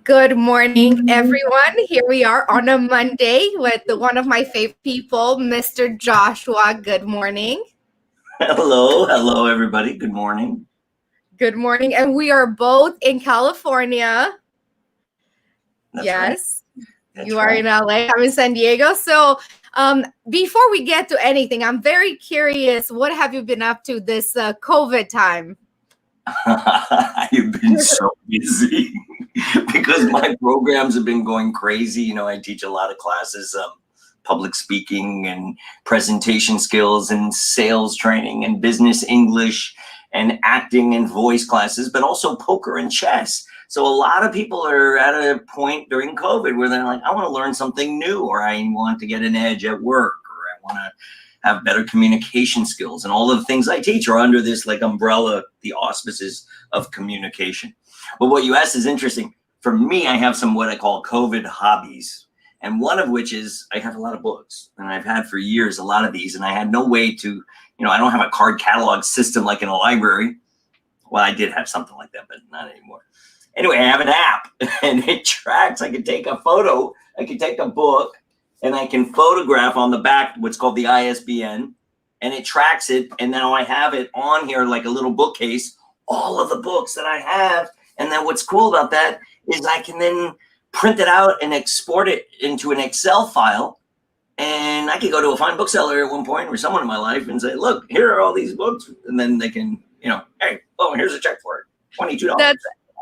Good morning, everyone. Here we are on a Monday with one of my favorite people, Mr. Joshua. Good morning. Hello, everybody. Good morning. Good morning. And we are both in California. That's yes. Right. That's You are right. in LA. I'm in San Diego. So before we get to anything, I'm very curious. What have you been up to this COVID time? You've been so busy because my programs have been going crazy. I teach a lot of classes, public speaking and presentation skills and sales training and business English and acting and voice classes, but also poker and chess. So a lot of people are at a point during COVID where they're like, I want to learn something new, or I want to get an edge at work, or I want to have better communication skills. And all of the things I teach are under this like umbrella, the auspices of communication. But what you asked is interesting. For me, I have some what I call COVID hobbies. And one of which is I have a lot of books, and I've had for years a lot of these, and I had no way to, I don't have a card catalog system like in a library. Well, I did have something like that, but not anymore. Anyway, I have an app and it tracks. I can take a photo, I can take a book, and I can photograph on the back what's called the ISBN, and it tracks it. And now I have it on here like a little bookcase, all of the books that I have. And then what's cool about that is I can then print it out and export it into an Excel file. And I could go to a fine bookseller at one point or someone in my life and say, look, here are all these books. And then they can, hey, oh, here's a check for it, $22.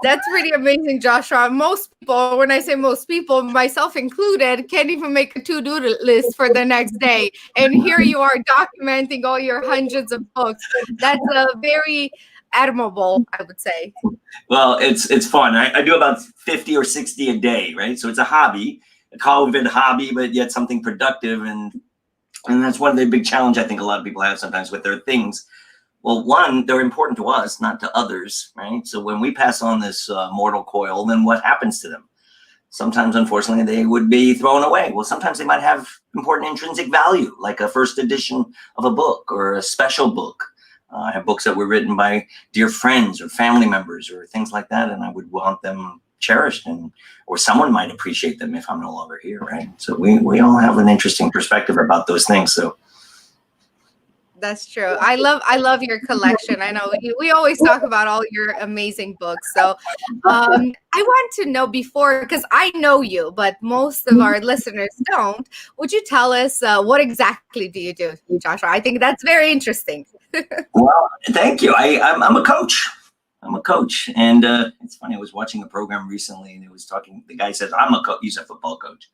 That's pretty amazing, Joshua. Most people, when I say most people, myself included, can't even make a to-do list for the next day. And here you are documenting all your hundreds of books. That's very admirable, I would say. Well, it's fun. I do about 50 or 60 a day, right? So it's a hobby, a COVID hobby, but yet something productive. And that's one of the big challenge I think a lot of people have sometimes with their things. Well, one, they're important to us, not to others, right? So when we pass on this mortal coil, then what happens to them? Sometimes, unfortunately, they would be thrown away. Well, sometimes they might have important intrinsic value, like a first edition of a book or a special book. I have books that were written by dear friends or family members or things like that, and I would want them cherished, or someone might appreciate them if I'm no longer here, right? So we all have an interesting perspective about those things. So. That's true. I love your collection. I know we always talk about all your amazing books. So I want to know before, because I know you, but most of our listeners don't. Would you tell us what exactly do you do, Joshua? I think that's very interesting. Well, thank you. I'm a coach. I'm a coach. And it's funny, I was watching a program recently and it was talking, the guy says, I'm a coach. He's a football coach.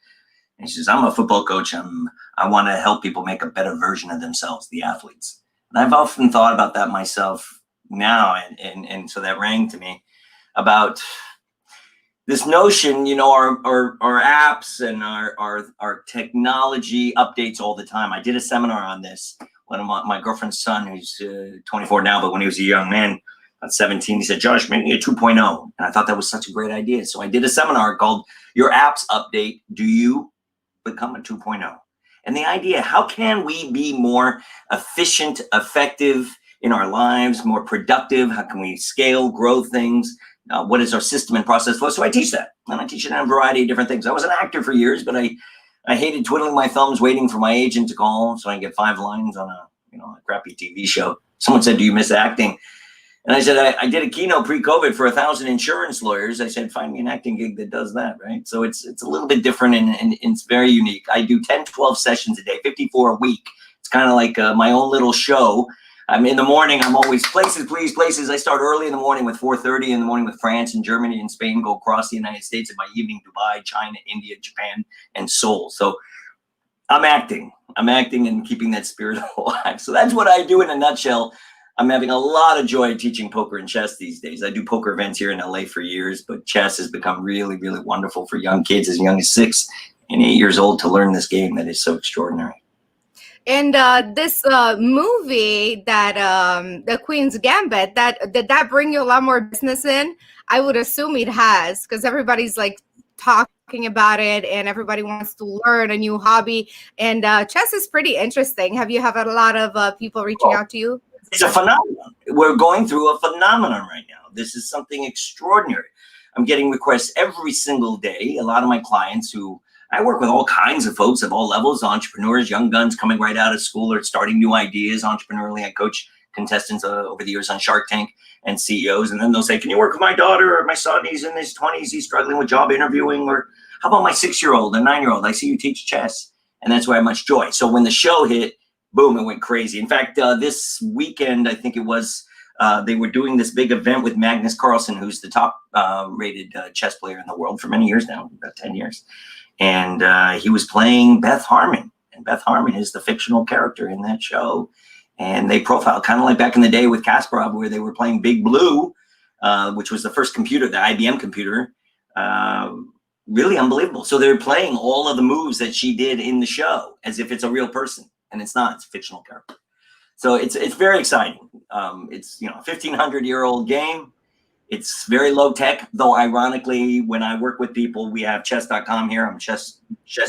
And he says, I'm a football coach. I want to help people make a better version of themselves, the athletes. And I've often thought about that myself now. And so that rang to me about this notion, our apps and our technology updates all the time. I did a seminar on this. One of my girlfriend's son, who's 24 now, but when he was a young man, at 17, he said, Josh, make me a 2.0. And I thought that was such a great idea. So I did a seminar called Your Apps Update. Do you become a 2.0? And the idea, how can we be more efficient, effective in our lives, more productive? How can we scale, grow things? What is our system and process flow? So I teach that. And I teach it on a variety of different things. I was an actor for years, but I hated twiddling my thumbs waiting for my agent to call so I can get 5 lines on a crappy TV show. Someone said, do you miss acting? And I said, I did a keynote pre-COVID for 1,000 insurance lawyers. I said, find me an acting gig that does that, right? So it's a little bit different and it's very unique. I do 10, 12 sessions a day, 54 a week. It's kind of like my own little show. I'm in the morning, I'm always places, please, places. I start early in the morning with 4:30 in the morning with France and Germany and Spain, go across the United States, and by evening, Dubai, China, India, Japan, and Seoul. So I'm acting and keeping that spirit alive. So that's what I do in a nutshell. I'm having a lot of joy teaching poker and chess these days. I do poker events here in LA for years, but chess has become really, really wonderful for young kids as young as 6 and 8 years old to learn this game that is so extraordinary. And this movie that the Queen's Gambit, did that bring you a lot more business in? I would assume it has, because everybody's like talking about it and everybody wants to learn a new hobby. And chess is pretty interesting. Have you had a lot of people reaching out to you? It's a phenomenon. We're going through a phenomenon right now. This is something extraordinary. I'm getting requests every single day. A lot of my clients who I work with all kinds of folks of all levels, entrepreneurs, young guns coming right out of school or starting new ideas entrepreneurially. I coach contestants over the years on Shark Tank and CEOs. And then they'll say, can you work with my daughter or my son? He's in his 20s. He's struggling with job interviewing. Or how about my 6-year-old and 9-year-old? I see you teach chess. And that's why I have much joy. So when the show hit, boom, it went crazy. In fact, this weekend, I think it was, they were doing this big event with Magnus Carlsen, who's the top rated chess player in the world for many years now, about 10 years. And he was playing Beth Harmon. And Beth Harmon is the fictional character in that show. And they profiled, kind of like back in the day with Kasparov, where they were playing Big Blue, which was the first computer, the IBM computer. Really unbelievable. So they're playing all of the moves that she did in the show as if it's a real person. And it's not, it's a fictional character. So it's very exciting. It's, you know, a 1,500-year-old game. It's very low tech, though ironically, when I work with people, we have chess.com here. I'm chess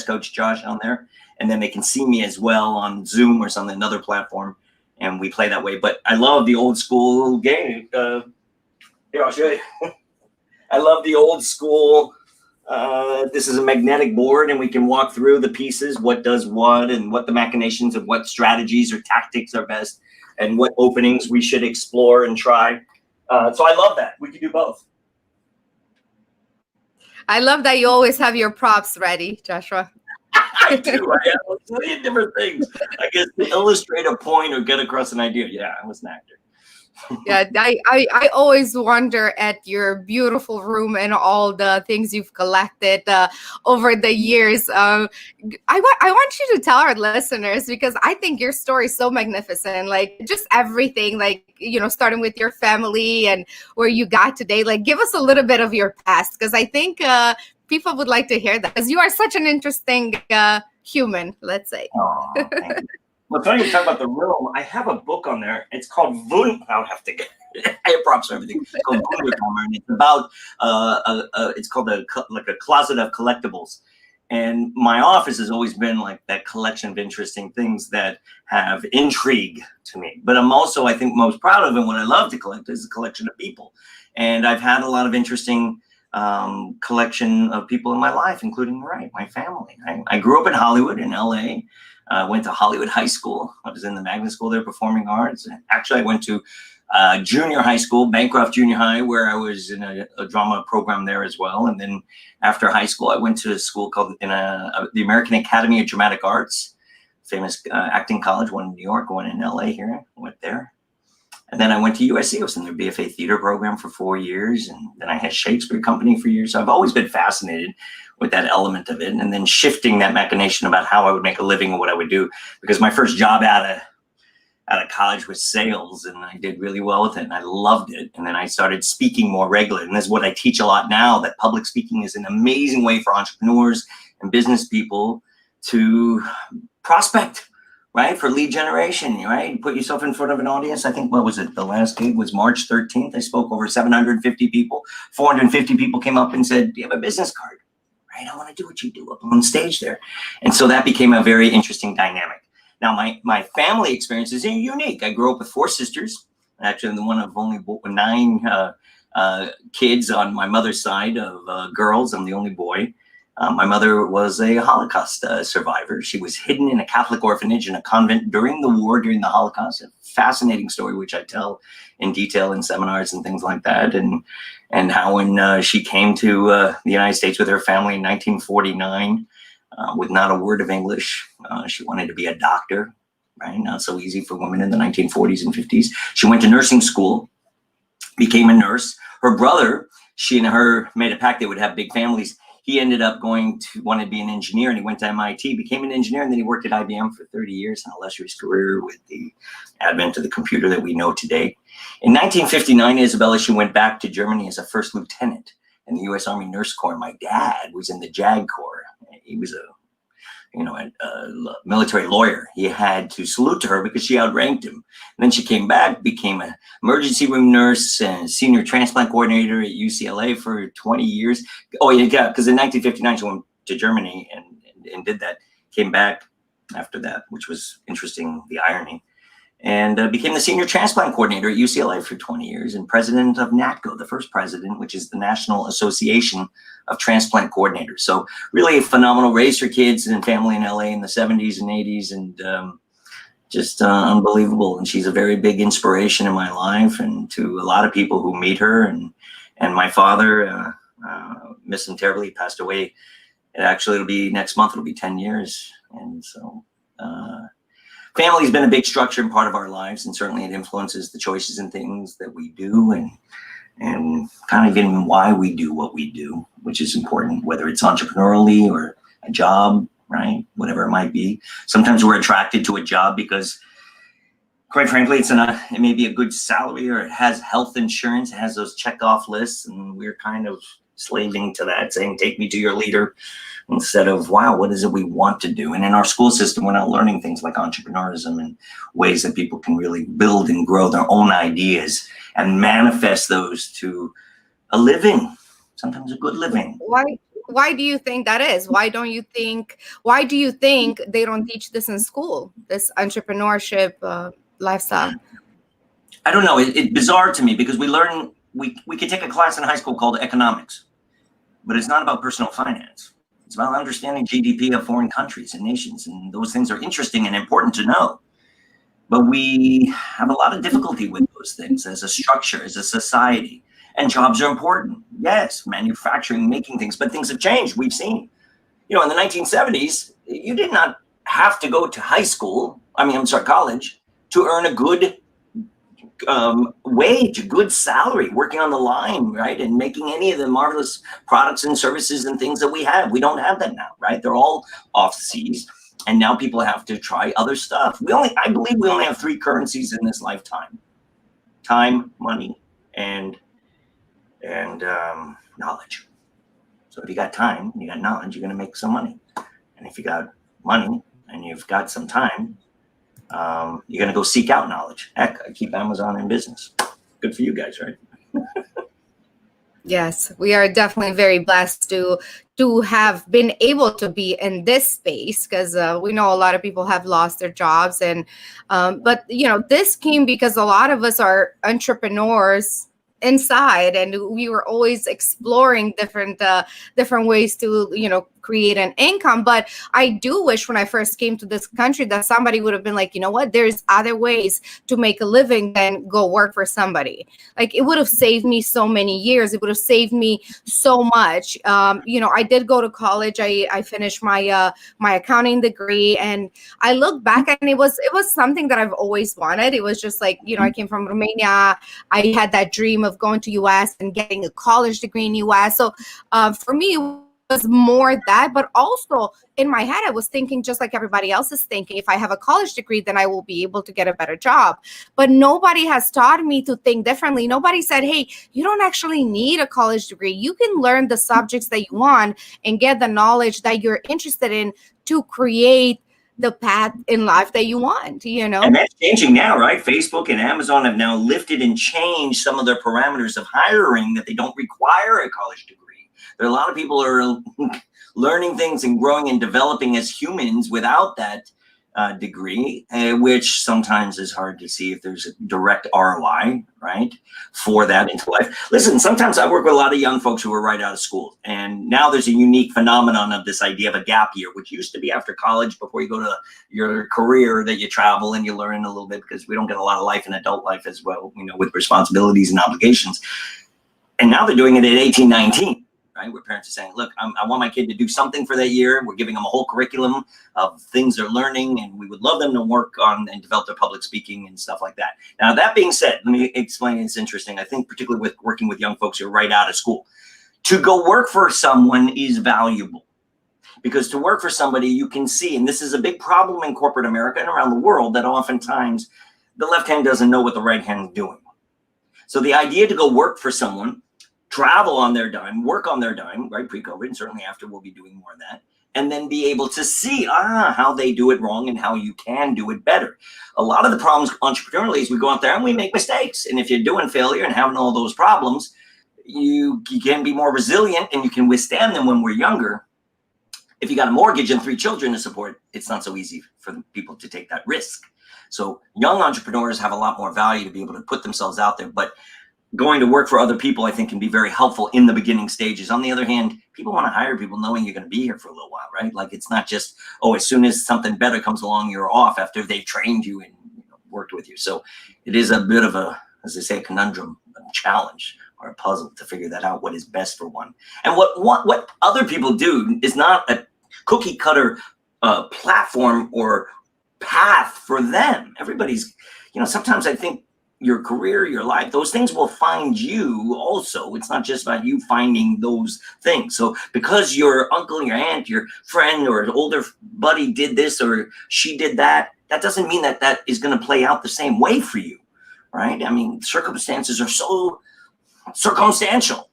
coach Josh on there. And then they can see me as well on Zoom or something, another platform. And we play that way. But I love the old school game. Here, I'll show you. I love the old school. This is a magnetic board, and we can walk through the pieces, what does what, and what the machinations of what strategies or tactics are best, and what openings we should explore and try. So I love that. We can do both. I love that you always have your props ready, Joshua. I do. I have a million different things. I guess to illustrate a point or get across an idea. Yeah, I was an actor. Yeah, I always wonder at your beautiful room and all the things you've collected over the years. I want you to tell our listeners, because I think your story is so magnificent. Like just everything, like, you know, starting with your family and where you got today. Like, give us a little bit of your past, because I think people would like to hear that, because you are such an interesting human, let's say. Oh, thank you. Well, funny you talk about the room. I have a book on there. It's called I would have to get. I have props for everything. It's called Wunderkammer, and it's about it's called like a closet of collectibles. And my office has always been like that collection of interesting things that have intrigue to me. But I'm also, I think, most proud of, and what I love to collect is a collection of people. And I've had a lot of interesting collection of people in my life, including my family. I grew up in Hollywood, in LA. Went to Hollywood High School. I was in the magnet school there, performing arts. Actually, I went to junior high school, Bancroft Junior High, where I was in a drama program there as well. And then after high school, I went to a school called the American Academy of Dramatic Arts, famous acting college, one in New York, one in LA here. I went there. And then I went to USC. I was in their BFA theater program for 4 years. And then I had Shakespeare Company for years. So I've always been fascinated with that element of it. And then shifting that machination about how I would make a living and what I would do. Because my first job out of college was sales, and I did really well with it, and I loved it. And then I started speaking more regularly. And this is what I teach a lot now, that public speaking is an amazing way for entrepreneurs and business people to prospect, right? For lead generation, right? Put yourself in front of an audience. I think, what was it? The last gig was March 13th. I spoke over 750 people. 450 people came up and said, do you have a business card? Right? I want to do what you do up on stage there. And so that became a very interesting dynamic. Now, my family experience is unique. I grew up with 4 sisters. Actually, I'm the one of only 9 kids on my mother's side of girls. I'm the only boy. My mother was a Holocaust survivor. She was hidden in a Catholic orphanage in a convent during the war, during the Holocaust. A fascinating story, which I tell in detail in seminars and things like that. And how when she came to the United States with her family in 1949, with not a word of English, she wanted to be a doctor, right? Not so easy for women in the 1940s and 50s. She went to nursing school, became a nurse. Her brother, she and her made a pact they would have big families. He ended up wanting to be an engineer, and he went to MIT, became an engineer, and then he worked at IBM for 30 years, an illustrious career with the advent of the computer that we know today. In 1959, Isabella, she went back to Germany as a first lieutenant in the U.S. Army Nurse Corps. My dad was in the JAG Corps. He was a military lawyer. He had to salute to her because she outranked him. And then she came back, became an emergency room nurse and senior transplant coordinator at UCLA for 20 years. Oh, yeah, because in 1959, she went to Germany and did that. Came back after that, which was interesting, the irony. and became the senior transplant coordinator at UCLA for 20 years and president of NATCO, the first president, which is the National Association of Transplant Coordinators. So really a phenomenal, raised her kids and family in LA in the 70s and 80s, and just unbelievable. And she's a very big inspiration in my life and to a lot of people who meet her. And my father, miss him terribly, passed away. It'll be next month, it'll be 10 years. And so family's been a big structure and part of our lives, and certainly it influences the choices and things that we do, and kind of even why we do what we do, which is important, whether it's entrepreneurially or a job, right? Whatever it might be. Sometimes we're attracted to a job because, quite frankly, it may be a good salary, or it has health insurance, it has those check off lists, and we're kind of slaving to that, saying, take me to your leader, instead of, wow, what is it we want to do? And in our school system, we're not learning things like entrepreneurism and ways that people can really build and grow their own ideas and manifest those to a living, sometimes a good living. Why do you think that is? Why do you think they don't teach this in school, this entrepreneurship lifestyle? I don't know. It's bizarre to me because we could take a class in high school called economics, but it's not about personal finance. It's about understanding GDP of foreign countries and nations, and those things are interesting and important to know. But we have a lot of difficulty with those things as a structure, as a society. And jobs are important. Yes, manufacturing, making things, but things have changed. We've seen, in the 1970s, you did not have to go to college to earn a good wage, a good salary, working on the line, right? And making any of the marvelous products and services and things that we have. We don't have that now, right? They're all off seas. And now people have to try other stuff. I believe we only have three currencies in this lifetime: time, money, and knowledge. So if you got time, you got knowledge, you're going to make some money. And if you got money and you've got some time, you're going to go seek out knowledge. Heck, I keep Amazon in business. Good for you guys, right? Yes, we are definitely very blessed to have been able to be in this space, because we know a lot of people have lost their jobs, and but this came because a lot of us are entrepreneurs inside, and we were always exploring different ways to create an income. But I do wish when I first came to this country that somebody would have been like, what, there's other ways to make a living than go work for somebody. Like, it would have saved me so many years. It would have saved me so much. I did go to college. I finished my accounting degree, and I look back and it was something that I've always wanted. It was just like, I came from Romania. I had that dream of going to US and getting a college degree in US. So for me, it was more that, but also in my head, I was thinking just like everybody else is thinking, if I have a college degree, then I will be able to get a better job. But nobody has taught me to think differently. Nobody said, hey, you don't actually need a college degree. You can learn the subjects that you want and get the knowledge that you're interested in to create the path in life that you want, And that's changing now, right? Facebook and Amazon have now lifted and changed some of their parameters of hiring, that they don't require a college degree. There are a lot of people who are learning things and growing and developing as humans without that degree, which sometimes is hard to see if there's a direct ROI, right, for that into life. Listen, sometimes I work with a lot of young folks who are right out of school, and now there's a unique phenomenon of this idea of a gap year, which used to be after college, before you go to your career, that you travel and you learn a little bit, because we don't get a lot of life in adult life as well, with responsibilities and obligations. And now they're doing it at 18, 19. Right, where parents are saying, look, I want my kid to do something for that year. We're giving them a whole curriculum of things they're learning, and we would love them to work on and develop their public speaking and stuff like that. Now, that being said, let me explain. It's interesting. I think particularly with working with young folks who are right out of school, to go work for someone is valuable, because to work for somebody you can see, and this is a big problem in corporate America and around the world, that oftentimes the left hand doesn't know what the right hand is doing. So the idea to go work for someone, travel on their dime, work on their dime, right? Pre-COVID, and certainly after, we'll be doing more of that. And then be able to see how they do it wrong and how you can do it better. A lot of the problems entrepreneurially is we go out there and we make mistakes. And if you're doing failure and having all those problems, you can be more resilient and you can withstand them when we're younger. If you got a mortgage and 3 children to support, it's not so easy for people to take that risk. So young entrepreneurs have a lot more value to be able to put themselves out there, but going to work for other people, I think, can be very helpful in the beginning stages. On the other hand, people want to hire people knowing you're going to be here for a little while, right? Like, it's not just, oh, as soon as something better comes along, you're off after they've trained you and worked with you. So it is a bit of a, as they say, a conundrum, a challenge, or a puzzle to figure that out, what is best for one. And what other people do is not a cookie cutter platform or path for them. Everybody's, sometimes I think your career, your life, those things will find you also. It's not just about you finding those things. So because your uncle, your aunt, your friend, or older buddy did this or she did that, that doesn't mean that that is going to play out the same way for you, right? I mean, circumstances are so circumstantial,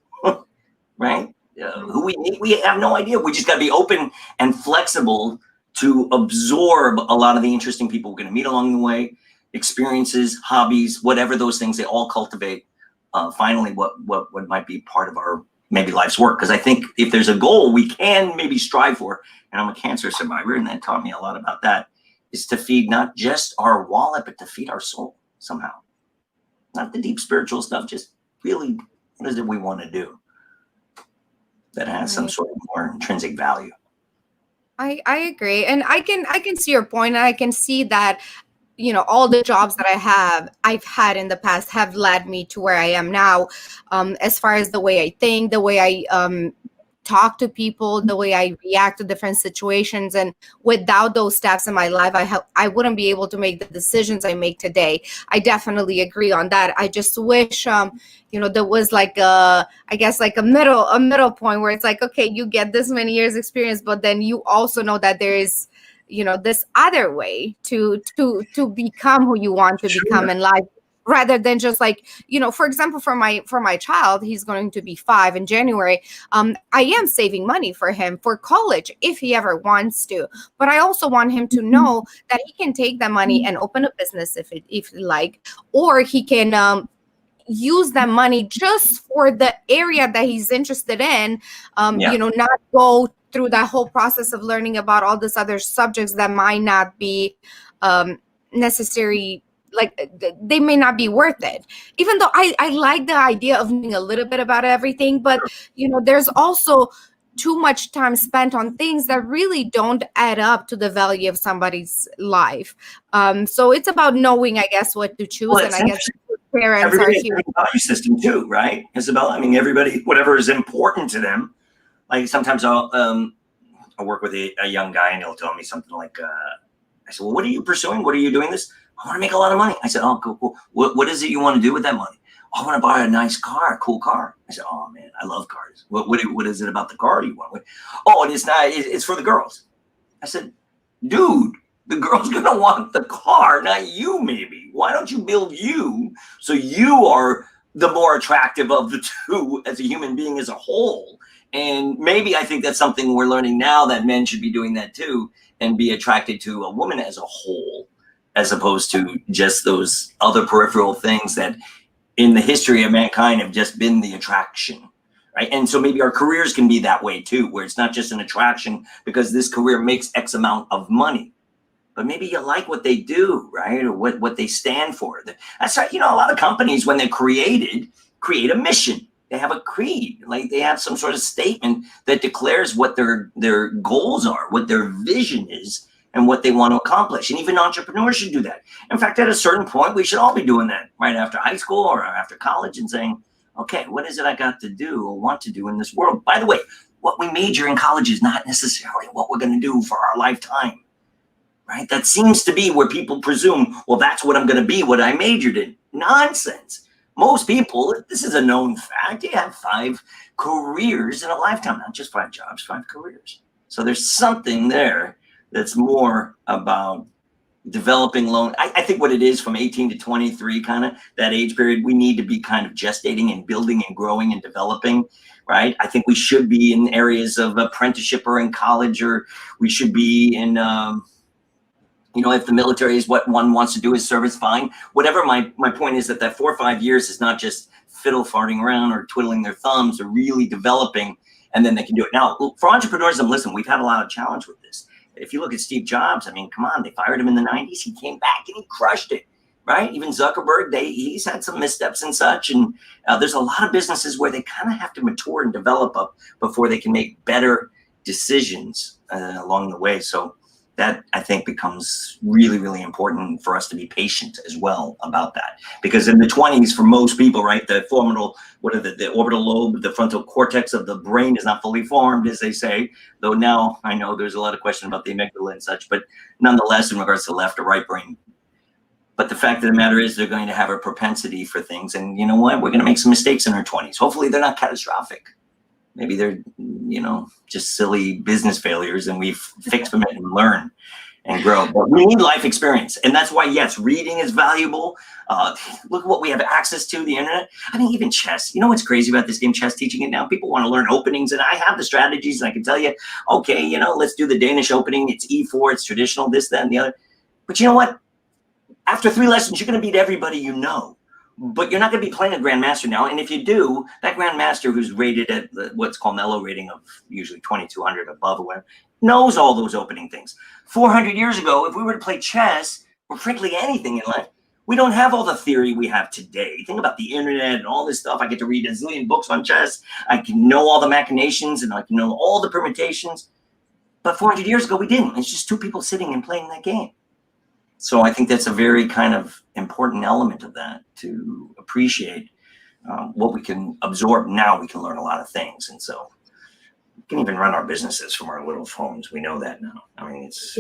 right? Who we meet, we have no idea. We just got to be open and flexible to absorb a lot of the interesting people we're going to meet along the way, experiences, hobbies, whatever those things, they all cultivate finally what might be part of our maybe life's work. Because I think if there's a goal we can maybe strive for, and I'm a cancer survivor, and that taught me a lot about that, is to feed not just our wallet, but to feed our soul somehow. Not the deep spiritual stuff, just really what is it we want to do that has some sort of more intrinsic value. I agree. And I can see your point, and I can see that, all the jobs that I've had in the past have led me to where I am now, as far as the way I think, the way I talk to people, the way I react to different situations. And without those steps in my life, I wouldn't be able to make the decisions I make today. I definitely agree on that. I just wish, there was like a middle point where it's like, okay, you get this many years experience, but then you also know that there is, this other way to become who you want to become in life, rather than just like, for example, for my child, he's going to be 5 in January. I am saving money for him for college if he ever wants to, but I also want him to know that he can take that money and open a business if he like, or he can use that money just for the area that he's interested in, not go through that whole process of learning about all these other subjects that might not be necessary. Like, they may not be worth it, even though I like the idea of knowing a little bit about everything. But, there's also too much time spent on things that really don't add up to the value of somebody's life. So it's about knowing, I guess, what to choose. Well, and I guess parents everybody are here. has a value system too, right, Isabel? I mean, everybody, whatever is important to them. Like, sometimes I'll work with a young guy and he'll tell me something like, I said, well, what are you pursuing? What are you doing this? I want to make a lot of money. I said, oh, cool. What is it you want to do with that money? Oh, I want to buy a nice car, a cool car. I said, oh man, I love cars. What is it about the car you want? Oh, and it's for the girls. I said, dude, the girl's going to want the car, not you maybe. Why don't you build you so you are the more attractive of the two as a human being as a whole? And maybe I think that's something we're learning now, that men should be doing that too, and be attracted to a woman as a whole, as opposed to just those other peripheral things that in the history of mankind have just been the attraction, right? And so maybe our careers can be that way too, where it's not just an attraction because this career makes X amount of money, but maybe you like what they do, right? Or what they stand for. That's right. A lot of companies, when they're create a mission. They have a creed, like they have some sort of statement that declares what their goals are, what their vision is, and what they want to accomplish. And even entrepreneurs should do that. In fact, at a certain point, we should all be doing that right after high school or after college and saying, okay, what is it I got to do or want to do in this world? By the way, what we major in college is not necessarily what we're going to do for our lifetime, right? That seems to be where people presume, well, that's what I'm going to be, what I majored in. Nonsense. Most people, this is a known fact, they have 5 careers in a lifetime, not just 5 jobs, 5 careers. So there's something there that's more about developing I think what it is from 18 to 23, kind of that age period, we need to be kind of gestating and building and growing and developing, right? I think we should be in areas of apprenticeship or in college, or we should be in, if the military is what one wants to do is service, fine. Whatever, my point is that 4 or 5 years is not just fiddle farting around or twiddling their thumbs, or really developing, and then they can do it. Now, for entrepreneurism, listen, we've had a lot of challenge with this. If you look at Steve Jobs, I mean, come on, they fired him in the 90s. He came back and he crushed it, right? Even Zuckerberg, he's had some missteps and such. And there's a lot of businesses where they kind of have to mature and develop up before they can make better decisions along the way. So that, I think, becomes really, really important for us to be patient as well about that. Because in the 20s, for most people, right, the orbital lobe, the frontal cortex of the brain is not fully formed, as they say. Though now I know there's a lot of question about the amygdala and such, but nonetheless, in regards to left or right brain. But the fact of the matter is they're going to have a propensity for things. And you know what? We're going to make some mistakes in our 20s. Hopefully they're not catastrophic. Maybe they're, just silly business failures, and we fix them and learn and grow. But we need life experience. And that's why, yes, reading is valuable. Look at what we have access to, the internet. I mean, even chess. You know what's crazy about this game, chess, teaching it now? People want to learn openings, and I have the strategies, and I can tell you, okay, let's do the Danish opening. It's E4, it's traditional, this, that, and the other. But you know what? After 3 lessons, you're going to beat everybody you know. But you're not going to be playing a grandmaster now. And if you do, that grandmaster who's rated at what's called mellow rating of usually 2200 above or whatever, knows all those opening things. 400 years ago, if we were to play chess, or frankly anything in life, we don't have all the theory we have today. Think about the internet and all this stuff. I get to read a zillion books on chess. I can know all the machinations, and I can know all the permutations. But 400 years ago, we didn't. It's just two people sitting and playing that game. So I think that's a very kind of important element of that, to appreciate what we can absorb. Now we can learn a lot of things. And so we can even run our businesses from our little phones. We know that now. I mean, it's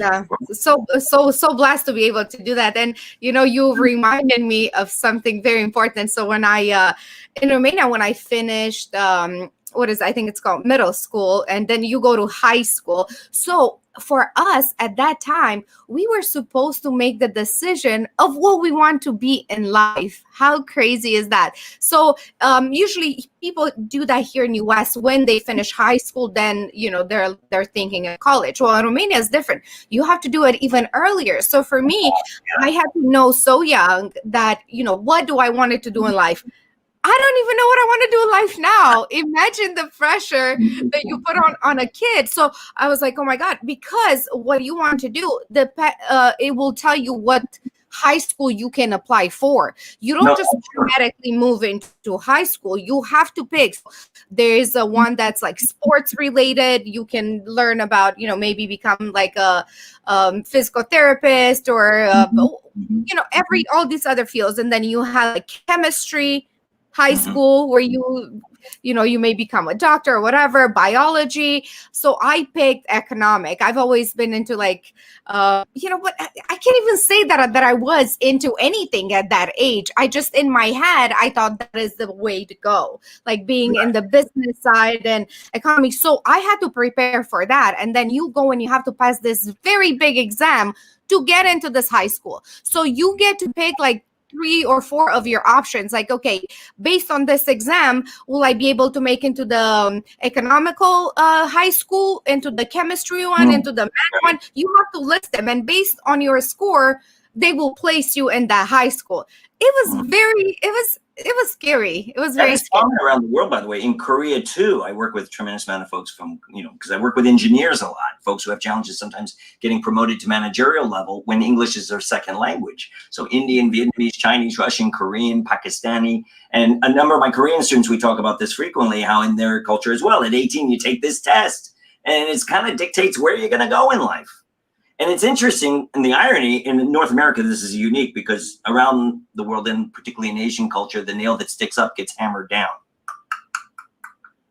so blessed to be able to do that. And you reminded me of something very important. So when I in Romania, when I finished I think it's called middle school, and then you go to high school. So for us at that time, we were supposed to make the decision of what we want to be in life. How crazy is that? So usually people do that here in US when they finish high school, then they're thinking of college. Well, in Romania is different. You have to do it even earlier. So for me, I had to know so young that what do I want to do in life? I don't even know what I want to do in life now. Imagine the pressure that you put on a kid. So I was like, oh my God, because what you want to do, it will tell you what high school you can apply for. You don't just automatically move into high school. You have to pick. There's a one that's like sports related. You can learn about, maybe become like a physical therapist or, all these other fields. And then you have like chemistry, high school, where you may become a doctor or whatever, biology. So I picked economic. I've always been into but I can't even say that I was into anything at that age. I just, in my head, I thought that is the way to go, like being in the business side and economy. So I had to prepare for that. And then you go and you have to pass this very big exam to get into this high school. So you get to pick like 3 or 4 of your options. Like, okay, based on this exam, will I be able to make into the economical high school, into the chemistry one, into the math one? You have to list them, and based on your score, they will place you in that high school. It was scary. It was very scary. Common around the world, by the way. In Korea too, I work with a tremendous amount of folks from, because I work with engineers a lot, folks who have challenges sometimes getting promoted to managerial level when English is their second language. So Indian, Vietnamese, Chinese, Russian, Korean, Pakistani, and a number of my Korean students, we talk about this frequently, how in their culture as well, at 18, you take this test, and it kind of dictates where you're going to go in life. And it's interesting, and the irony in North America, this is unique because around the world, and particularly in Asian culture, the nail that sticks up gets hammered down.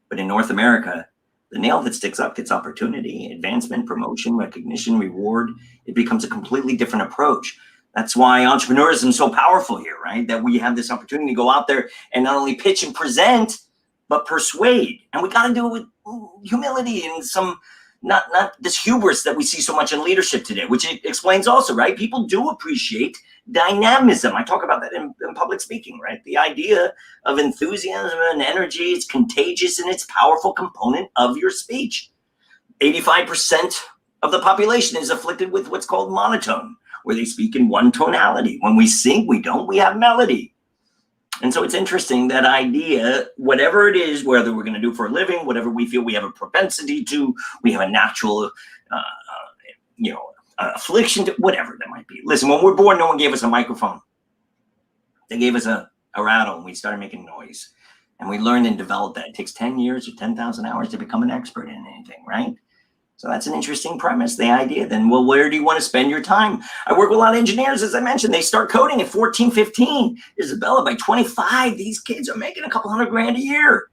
But in North America, the nail that sticks up gets opportunity, advancement, promotion, recognition, reward. It becomes a completely different approach. That's why entrepreneurism is so powerful here, right? That we have this opportunity to go out there and not only pitch and present, but persuade. And we got to do it with humility and some not this hubris that we see so much in leadership today, which it explains also, right? People do appreciate dynamism. I talk about that in public speaking, right? The idea of enthusiasm and energy is contagious and it's a powerful component of your speech. 85% of the population is afflicted with what's called monotone, where they speak in one tonality. When we sing, we have melody. And so it's interesting, that idea, whatever it is, whether we're going to do for a living, whatever we feel we have a propensity to, we have a natural affliction, whatever that might be. Listen, when we're born, no one gave us a microphone. They gave us a rattle, and we started making noise. And we learned and developed that. It takes 10 years or 10,000 hours to become an expert in anything, right? So that's an interesting premise, the idea. Then, well, where do you want to spend your time? I work with a lot of engineers, as I mentioned. They start coding at 14, 15. Isabella, by 25, these kids are making a couple $100,000 a year.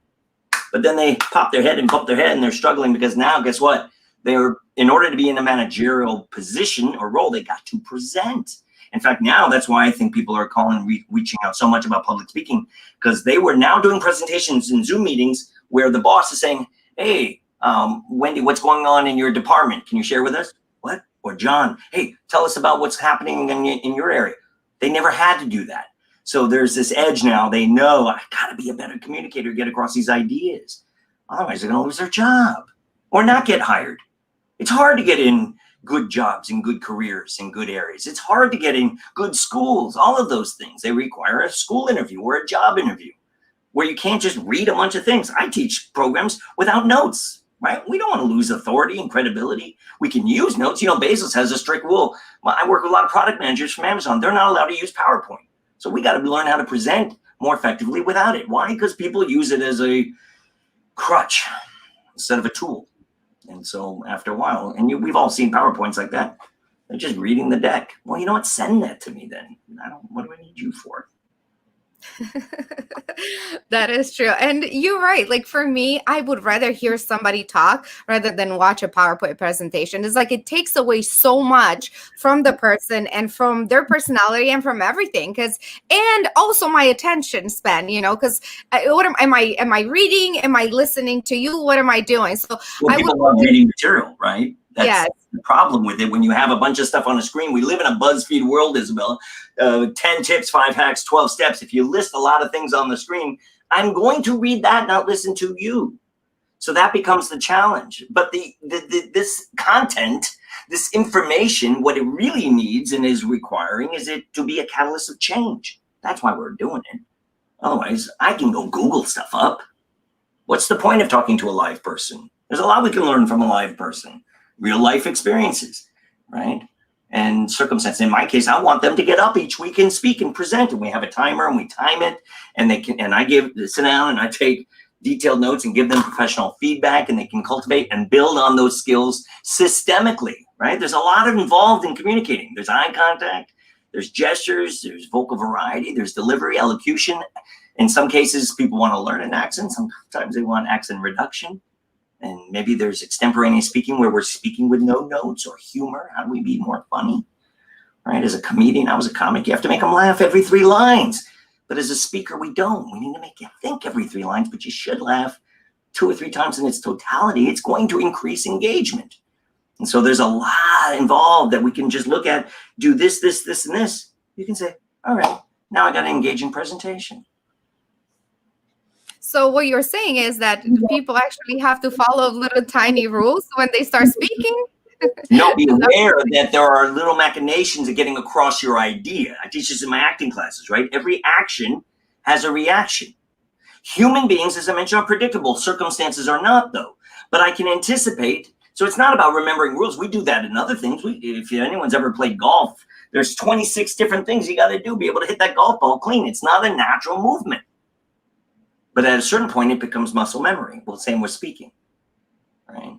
But then they pop their head and bump their head, and they're struggling because now, guess what? In order to be in a managerial position or role, they got to present. In fact, now that's why I think people are calling, reaching out so much about public speaking, because they were now doing presentations in Zoom meetings where the boss is saying, hey, Wendy, what's going on in your department? Can you share with us? What? Or John, hey, tell us about what's happening in your area. They never had to do that. So there's this edge now. They know, I gotta be a better communicator, get across these ideas. Otherwise, they're gonna lose their job or not get hired. It's hard to get in good jobs and good careers in good areas. It's hard to get in good schools. All of those things, they require a school interview or a job interview where you can't just read a bunch of things. I teach programs without notes, right? We don't want to lose authority and credibility. We can use notes. Bezos has a strict rule. I work with a lot of product managers from Amazon. They're not allowed to use PowerPoint. So we got to learn how to present more effectively without it. Why? Because people use it as a crutch instead of a tool. And so after a while, and we've all seen PowerPoints like that. They're just reading the deck. Well, you know what? Send that to me then. What do I need you for? That is true. And you're right. Like for me, I would rather hear somebody talk rather than watch a PowerPoint presentation. It's like it takes away so much from the person and from their personality and from everything. And also my attention span, because am I reading? Am I listening to you? What am I doing? So people love reading material, right? That's yes. the problem with it. When you have a bunch of stuff on a screen, we live in a BuzzFeed world, Isabella. 10 tips, 5 hacks, 12 steps. If you list a lot of things on the screen, I'm going to read that, not listen to you. So that becomes the challenge. But this content, this information, what it really needs and is requiring is it to be a catalyst of change. That's why we're doing it. Otherwise, I can go Google stuff up. What's the point of talking to a live person? There's a lot we can learn from a live person. Real life experiences, right? And circumstances. In my case, I want them to get up each week and speak and present. And we have a timer and we time it. And I sit down and I take detailed notes and give them professional feedback, and they can cultivate and build on those skills systemically, right? There's a lot involved in communicating. There's eye contact, there's gestures, there's vocal variety, there's delivery, elocution. In some cases, people want to learn an accent. Sometimes they want accent reduction. And maybe there's extemporaneous speaking where we're speaking with no notes, or humor. How do we be more funny, right? As a comedian, I was a comic. You have to make them laugh every 3 lines. But as a speaker, we don't. We need to make you think every 3 lines, but you should laugh 2 or 3 times in its totality. It's going to increase engagement. And so there's a lot involved that we can just look at, do this, this, this, and this. You can say, all right, now I got an engaging presentation. So what you're saying is that people actually have to follow little tiny rules when they start speaking? No, be aware that there are little machinations of getting across your idea. I teach this in my acting classes, right? Every action has a reaction. Human beings, as I mentioned, are predictable. Circumstances are not, though. But I can anticipate. So it's not about remembering rules. We do that in other things. If anyone's ever played golf, there's 26 different things you got to do, be able to hit that golf ball clean. It's not a natural movement. But at a certain point, it becomes muscle memory. Well, same with speaking, right?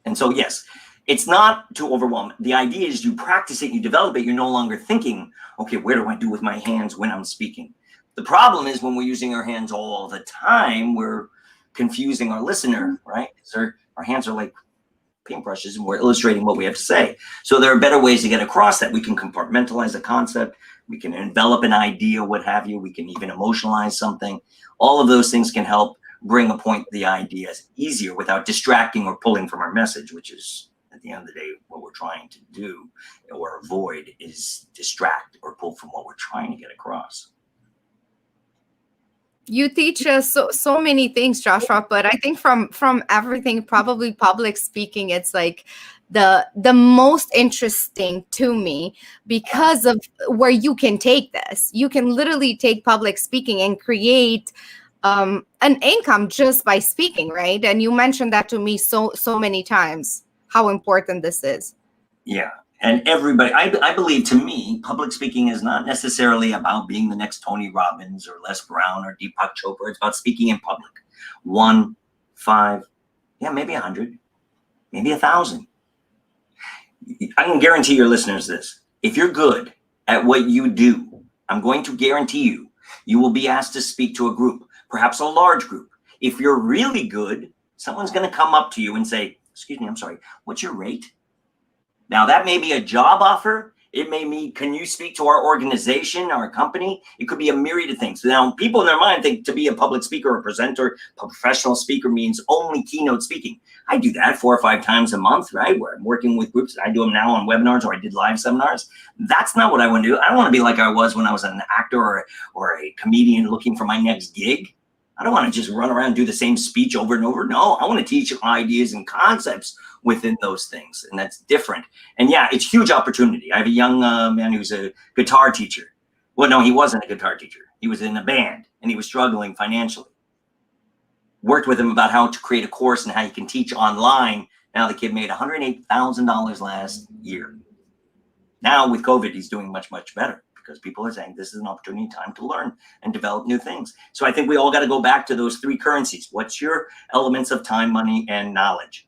And so, yes, it's not to overwhelm. The idea is you practice it, you develop it. You're no longer thinking, okay, where do I do with my hands when I'm speaking? The problem is when we're using our hands all the time, we're confusing our listener, right? So our hands are like paintbrushes and we're illustrating what we have to say. So there are better ways to get across that. We can compartmentalize a concept. We can envelop an idea, what have you. We can even emotionalize something. All of those things can help bring a point, the ideas easier without distracting or pulling from our message, which is at the end of the day, what we're trying to do or avoid is distract or pull from what we're trying to get across. You teach us so many things, Joshua, but I think from everything, probably public speaking, it's like the most interesting to me because of where you can take this. You can literally take public speaking and create an income just by speaking, right? And you mentioned that to me so many times, how important this is. Yeah. And everybody, I believe, to me, public speaking is not necessarily about being the next Tony Robbins or Les Brown or Deepak Chopra. It's about speaking in public. 1, 5, yeah, maybe 100, maybe 1,000. I can guarantee your listeners this. If you're good at what you do, I'm going to guarantee you, you will be asked to speak to a group, perhaps a large group. If you're really good, someone's going to come up to you and say, excuse me, I'm sorry, what's your rate? Now, that may be a job offer. It may mean, can you speak to our organization, our company? It could be a myriad of things. Now, people in their mind think to be a public speaker or presenter, a professional speaker means only keynote speaking. I do that 4 or 5 times a month, right? Where I'm working with groups. I do them now on webinars, or I did live seminars. That's not what I want to do. I don't want to be like I was when I was an actor or a comedian looking for my next gig. I don't want to just run around and do the same speech over and over. No, I want to teach ideas and concepts within those things. And that's different. And yeah, it's huge opportunity. I have a young man who's a guitar teacher. Well, no, he wasn't a guitar teacher. He was in a band and he was struggling financially. Worked with him about how to create a course and how you can teach online. Now the kid made $108,000 last year. Now with COVID, he's doing much, much better, because people are saying this is an opportunity, time to learn and develop new things. So I think we all got to go back to those 3 currencies. What's your elements of time, money, and knowledge?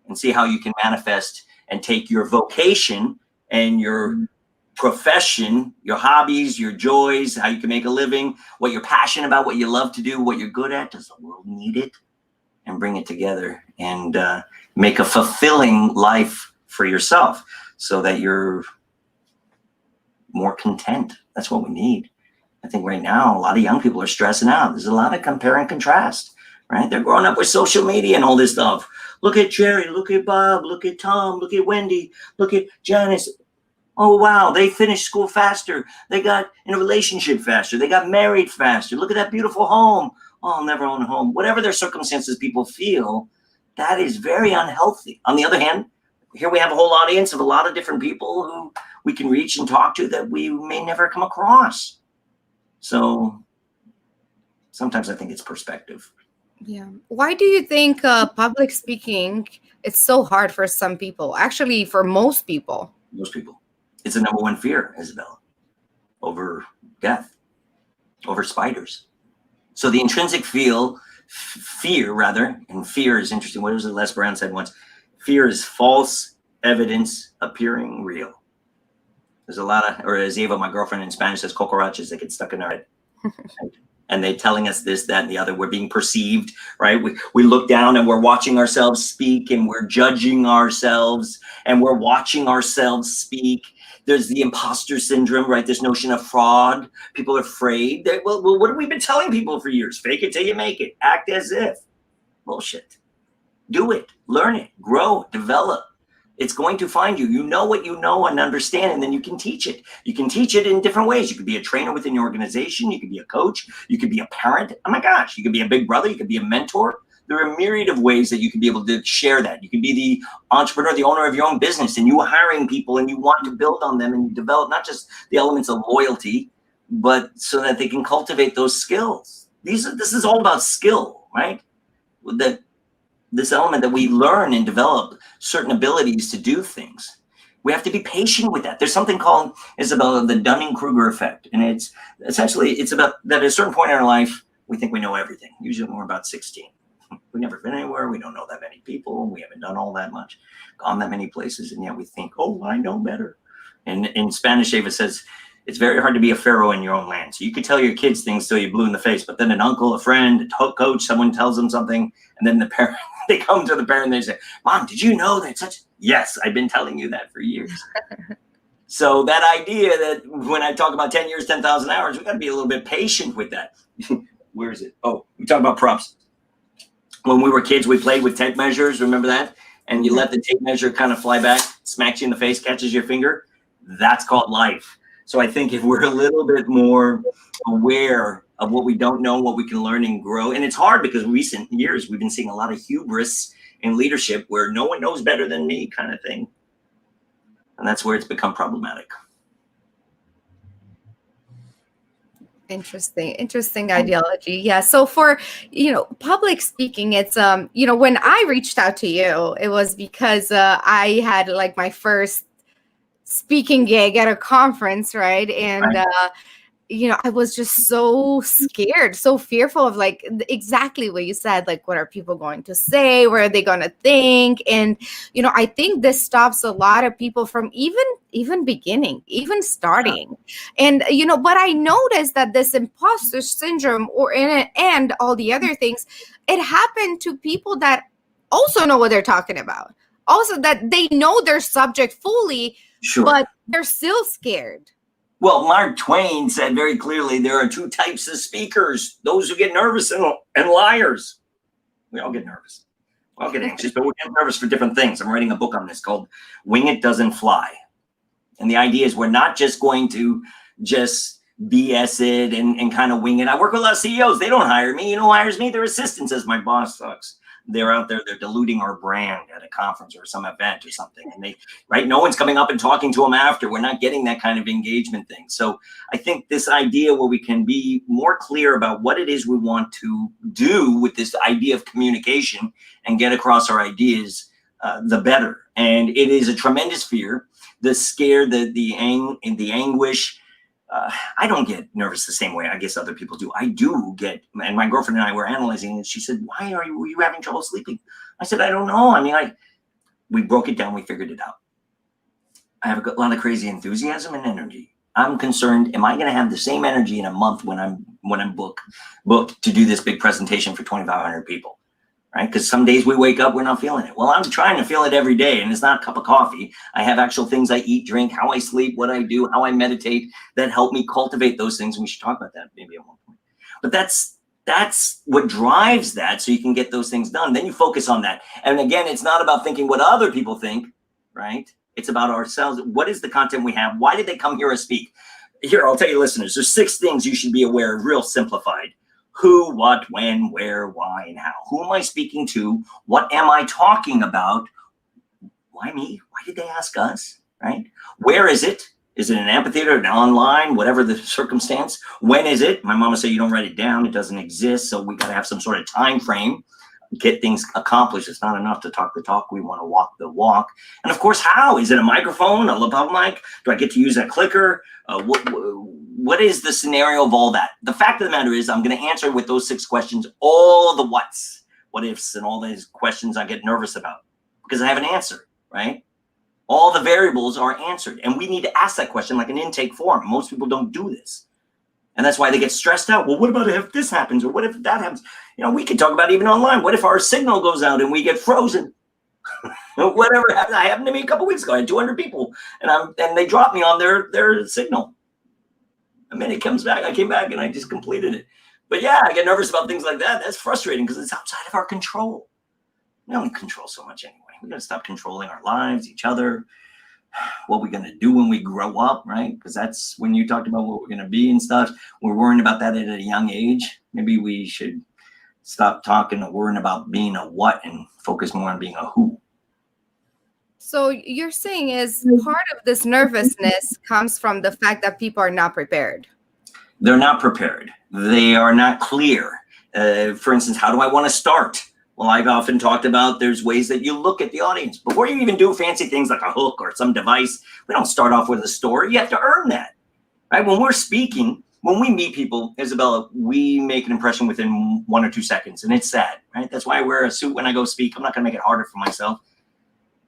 And see how you can manifest and take your vocation and your profession, your hobbies, your joys, how you can make a living, what you're passionate about, what you love to do, what you're good at. Does the world need it? And bring it together and make a fulfilling life for yourself so that you're more content. That's what we need. I think right now, a lot of young people are stressing out. There's a lot of compare and contrast, right? They're growing up with social media and all this stuff. Look at Jerry, look at Bob, look at Tom, look at Wendy, look at Janice. Oh, wow, they finished school faster. They got in a relationship faster. They got married faster. Look at that beautiful home. Oh, I'll never own a home. Whatever their circumstances people feel, that is very unhealthy. On the other hand, here we have a whole audience of a lot of different people who we can reach and talk to that we may never come across. So sometimes I think it's perspective. Yeah. Why do you think public speaking, it's so hard for some people? Actually, for most people. Most people. It's the number one fear, Isabella, over death, over spiders. So the intrinsic fear, and fear is interesting. What was it Les Brown said once? Fear is false evidence appearing real. There's a lot of, or as Eva, my girlfriend in Spanish, says, cucarachas that get stuck in our head. And they're telling us this, that, and the other. We're being perceived, right? We look down and we're watching ourselves speak, and we're judging ourselves, and we're watching ourselves speak. There's the imposter syndrome, right? This notion of fraud. People are afraid. Well, what have we been telling people for years? Fake it till you make it. Act as if. Bullshit. Do it. Learn it. Grow. Develop. It's going to find you. You know what you know and understand, and then you can teach it. You can teach it in different ways. You could be a trainer within your organization. You could be a coach. You could be a parent. Oh my gosh. You could be a big brother. You could be a mentor. There are a myriad of ways that you can be able to share that. You can be the entrepreneur, the owner of your own business, and you are hiring people and you want to build on them and you develop not just the elements of loyalty, but so that they can cultivate those skills. This is all about skill, right? This element that we learn and develop certain abilities to do things. We have to be patient with that. There's something called, Isabella, the Dunning-Kruger effect. And it's about that at a certain point in our life, we think we know everything. Usually when we're about 16. We've never been anywhere. We don't know that many people. We haven't done all that much, gone that many places. And yet we think, oh, I know better. And in Spanish, Eva says, it's very hard to be a pharaoh in your own land. So you could tell your kids things till you're blue in the face, but then an uncle, a friend, a coach, someone tells them something, and then the parent, they come to the parent and they say, Mom, did you know that such? Yes, I've been telling you that for years. So that idea that when I talk about 10 years, 10,000 hours, we got to be a little bit patient with that. Where is it? Oh, we talk about props. When we were kids, we played with tape measures. Remember that? And you let the tape measure kind of fly back, smacks you in the face, catches your finger. That's called life. So I think if we're a little bit more aware of what we don't know, what we can learn and grow. And it's hard because recent years, we've been seeing a lot of hubris in leadership where no one knows better than me kind of thing. And that's where it's become problematic. Interesting ideology. Yeah. So for, public speaking, it's, when I reached out to you, it was because I had like my first speaking gig at a conference, right? And Right. I was just so scared, so fearful of like exactly what you said, like what are people going to say, what are they going to think? And I think this stops a lot of people from even beginning, even starting. And but I noticed that this imposter syndrome and all the other things, it happened to people that also know what they're talking about, also that they know their subject fully, Sure. but they're still scared. Well, Mark Twain said very clearly there are two types of speakers: those who get nervous and liars. We all get nervous. We all get anxious, but we get nervous for different things. I'm writing a book on this called Wing It Doesn't Fly. And the idea is we're not just going to just BS it and kind of wing it. I work with a lot of CEOs. They don't hire me. You know who hires me? Their assistant says my boss sucks. They're out there, they're diluting our brand at a conference or some event or something. And right? No one's coming up and talking to them after. We're not getting that kind of engagement thing. So I think this idea where we can be more clear about what it is we want to do with this idea of communication and get across our ideas, the better. And it is a tremendous fear, the scare, the anguish. I don't get nervous the same way I guess other people do. I do get, and my girlfriend and I were analyzing it. She said, were you having trouble sleeping? I said, I don't know. I mean, we broke it down. We figured it out. I have a lot of crazy enthusiasm and energy. I'm concerned, am I going to have the same energy in a month when I'm booked to do this big presentation for 2,500 people? Right? Because some days we wake up, we're not feeling it. Well, I'm trying to feel it every day, and it's not a cup of coffee. I have actual things I eat, drink, how I sleep, what I do, how I meditate that help me cultivate those things. And we should talk about that maybe at one point. But that's what drives that, so you can get those things done. Then you focus on that. And again, it's not about thinking what other people think, right? It's about ourselves. What is the content we have? Why did they come here to speak? Here, I'll tell you, listeners, there's 6 things you should be aware of, real simplified. Who, what, when, where, why, and how. Who am I speaking to? What am I talking about? Why me? Why did they ask us, right? Where is it? Is it an amphitheater, an online, whatever the circumstance? When is it? My mama said you don't write it down. It doesn't exist. So we got to have some sort of time frame, get things accomplished. It's not enough to talk the talk. We want to walk the walk. And of course, how? Is it a microphone, a lapel mic? Do I get to use that clicker? What is the scenario of all that? The fact of the matter is I'm going to answer with those 6 questions, all the what's, what ifs, and all these questions I get nervous about because I have an answer, right? All the variables are answered. And we need to ask that question like an intake form. Most people don't do this. And that's why they get stressed out. Well, what about if this happens? Or what if that happens? We can talk about even online. What if our signal goes out and we get frozen? Whatever happened. I happened to me a couple weeks ago. I had 200 people and they dropped me on their signal. A minute comes back. I came back and I just completed it. But yeah, I get nervous about things like that. That's frustrating because it's outside of our control. We don't control so much anyway. We got to stop controlling our lives, each other, what we're going to do when we grow up, right? Because that's when you talked about what we're going to be and stuff. We're worrying about that at a young age. Maybe we should stop talking and worrying about being a what and focus more on being a who. So you're saying is part of this nervousness comes from the fact that people are not prepared. They're not prepared. They are not clear. For instance, how do I want to start? Well, I've often talked about there's ways that you look at the audience. Before you even do fancy things like a hook or some device, we don't start off with a story. You have to earn that, right? When we're speaking, when we meet people, Isabella, we make an impression within 1 or 2 seconds, and it's sad, right? That's why I wear a suit when I go speak. I'm not going to make it harder for myself.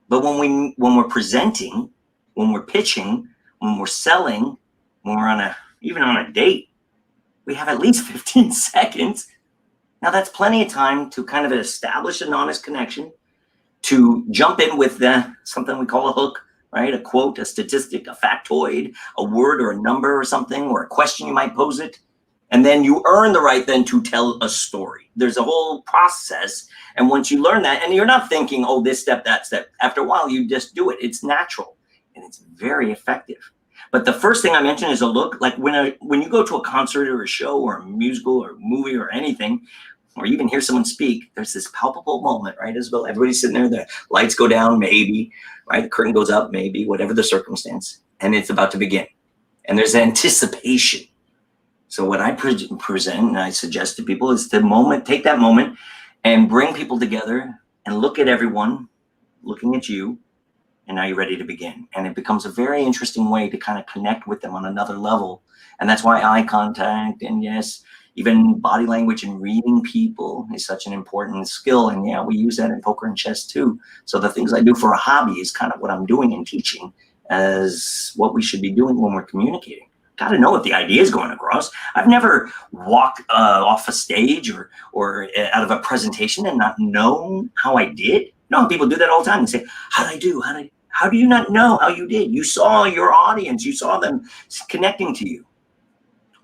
But when we're presenting, when we're pitching, when we're selling, when we're even on a date, we have at least 15 seconds. Now that's plenty of time to kind of establish an honest connection, to jump in with something we call a hook, right? A quote, a statistic, a factoid, a word or a number or something, or a question you might pose it. And then you earn the right then to tell a story. There's a whole process. And once you learn that, and you're not thinking, oh, this step, that step. After a while, you just do it. It's natural and it's very effective. But the first thing I mentioned is a look. Like when you go to a concert or a show or a musical or a movie or anything, or even hear someone speak, there's this palpable moment, right, Isabel? Everybody's sitting there, the lights go down, maybe, right? The curtain goes up, maybe, whatever the circumstance, and it's about to begin. And there's anticipation. So what I present and I suggest to people is take that moment and bring people together and look at everyone looking at you. And now you're ready to begin. And it becomes a very interesting way to kind of connect with them on another level. And that's why eye contact and yes, even body language and reading people is such an important skill. And yeah, we use that in poker and chess too. So the things I do for a hobby is kind of what I'm doing in teaching as what we should be doing when we're communicating. Got to know if the idea is going across. I've never walked off a stage or out of a presentation and not known how I did. No, people do that all the time and say, how did I do? How do you not know how you did? You saw your audience. You saw them connecting to you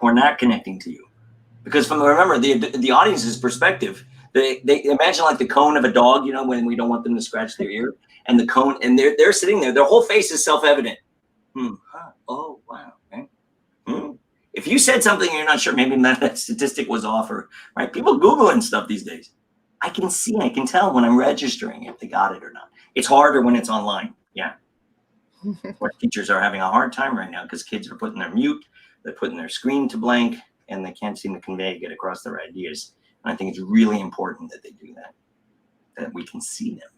or not connecting to you. Because remember, the audience's perspective, they imagine like the cone of a dog, you know, when we don't want them to scratch their ear. And the cone, and they're sitting there. Their whole face is self-evident. Oh, wow. Okay. If you said something and you're not sure, maybe that statistic was off, or right? People Googling stuff these days. I can tell when I'm registering if they got it or not. It's harder when it's online. Yeah. What teachers are having a hard time right now because kids are putting their mute, they're putting their screen to blank, and they can't seem to get across their ideas. And I think it's really important that they do that we can see them.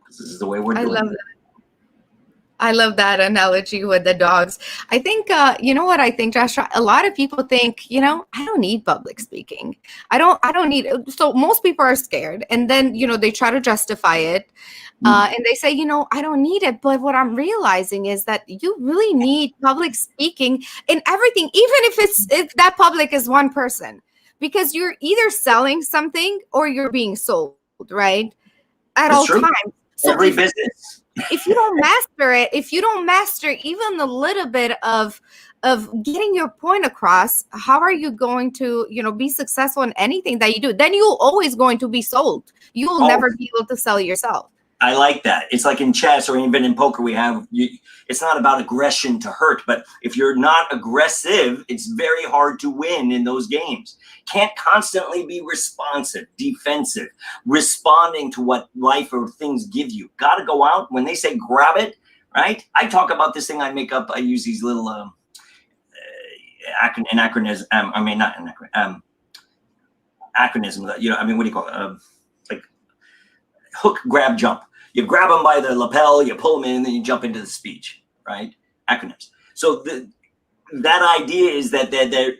Because this is the way we're doing it. I love that analogy with the dogs. I think, you know what I think, Joshua? A lot of people think, you know, I don't need public speaking. I don't need it. So most people are scared. And then, you know, they try to justify it. And they say, you know, I don't need it. But what I'm realizing is that you really need public speaking in everything, even if that public is one person, because you're either selling something or you're being sold, right? At all times. So every business. If you don't master it, if you don't master even a little bit of getting your point across, how are you going to, you know, be successful in anything that you do? Then you're always going to be sold. You will never be able to sell yourself. I like that. It's like in chess or even in poker, it's not about aggression to hurt, but if you're not aggressive, it's very hard to win in those games. Can't constantly be responsive, defensive, responding to what life or things give you. Got to go out. When they say grab it, right? I talk about this thing I make up. I use these little acronyms. Acronym. You know, I mean, what do you call it? Like hook, grab, jump. You grab them by the lapel, you pull them in, and then you jump into the speech, right? Acronyms. So that idea is that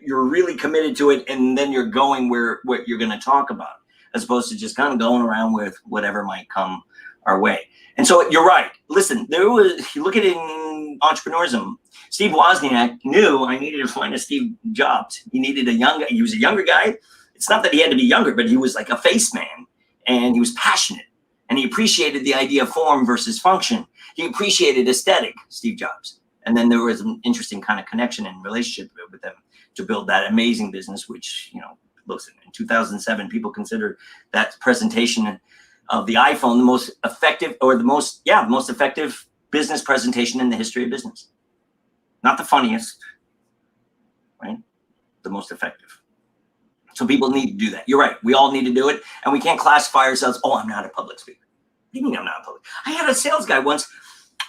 you're really committed to it, and then you're going what you're going to talk about, as opposed to just kind of going around with whatever might come our way. And so you're right. Listen, you look at it in entrepreneurism. Steve Wozniak knew I needed to find a Steve Jobs. He was a younger guy. It's not that he had to be younger, but he was like a face man, and he was passionate. And he appreciated the idea of form versus function. He appreciated aesthetic, Steve Jobs. And then there was an interesting kind of connection and relationship with them to build that amazing business, which, you know, listen, in 2007, people considered that presentation of the iPhone the most effective, or the most effective business presentation in the history of business. Not the funniest, right? The most effective. So people need to do that. You're right. We all need to do it. And we can't classify ourselves, I'm not a public speaker. What do you mean I'm not a public? I had a sales guy once.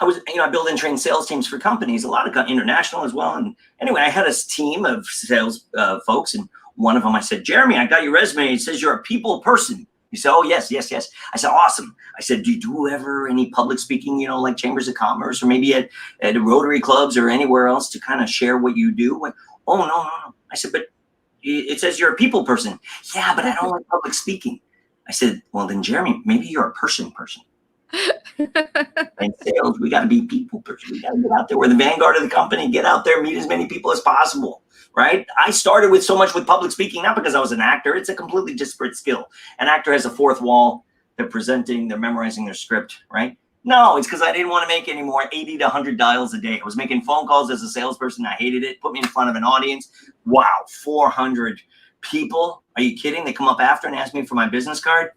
I build and train sales teams for companies, a lot of international as well. And anyway, I had a team of sales folks. And one of them, I said, Jeremy, I got your resume. It says you're a people person. He said, oh, yes. I said, awesome. I said, do you do ever any public speaking, you know, like chambers of commerce or maybe at Rotary clubs or anywhere else to kind of share what you do? Like, oh, no. I said, but it says you're a people person. Yeah, but I don't like public speaking. I said, well, then, Jeremy, maybe you're a person. In sales, we got to be people person. We got to get out there. We're the vanguard of the company. Get out there, meet as many people as possible, right? I started with public speaking, not because I was an actor. It's a completely disparate skill. An actor has a fourth wall. They're presenting, they're memorizing their script, right? No, it's because I didn't want to make any more 80 to 100 dials a day. I was making phone calls as a salesperson. I hated it. Put me in front of an audience. Wow, 400 people. Are you kidding? They come up after and ask me for my business card.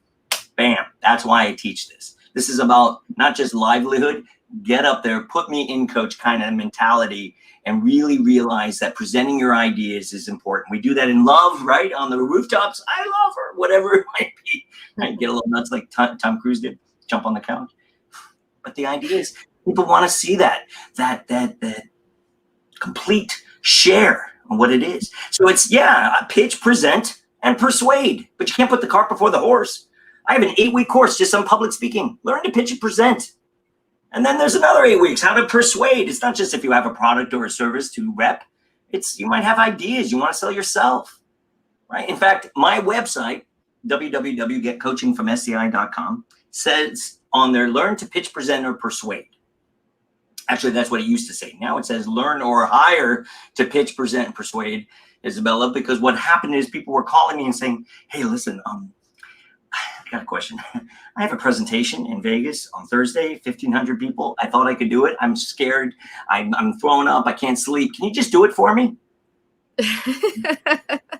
Bam. That's why I teach this. This is about not just livelihood. Get up there, put me in coach kind of mentality, and really realize that presenting your ideas is important. We do that in love, right? On the rooftops. I love her, whatever it might be. Right? Get a little nuts like Tom Cruise did. Jump on the couch. But the idea is people want to see that complete share, on what it is. So it's, pitch, present, and persuade. But you can't put the cart before the horse. I have an 8-week course just on public speaking. Learn to pitch and present. And then there's another 8 weeks, how to persuade. It's not just if you have a product or a service to rep. It's you might have ideas. You want to sell yourself, right? In fact, my website, www.getcoachingfromsci.com, says on there, learn to pitch, present, or persuade. Actually, that's what it used to say. Now it says learn or hire to pitch, present, and persuade, Isabella, because what happened is people were calling me and saying, hey, listen, I got a question. I have a presentation in Vegas on Thursday, 1,500 people. I thought I could do it. I'm scared. I'm throwing up. I can't sleep. Can you just do it for me?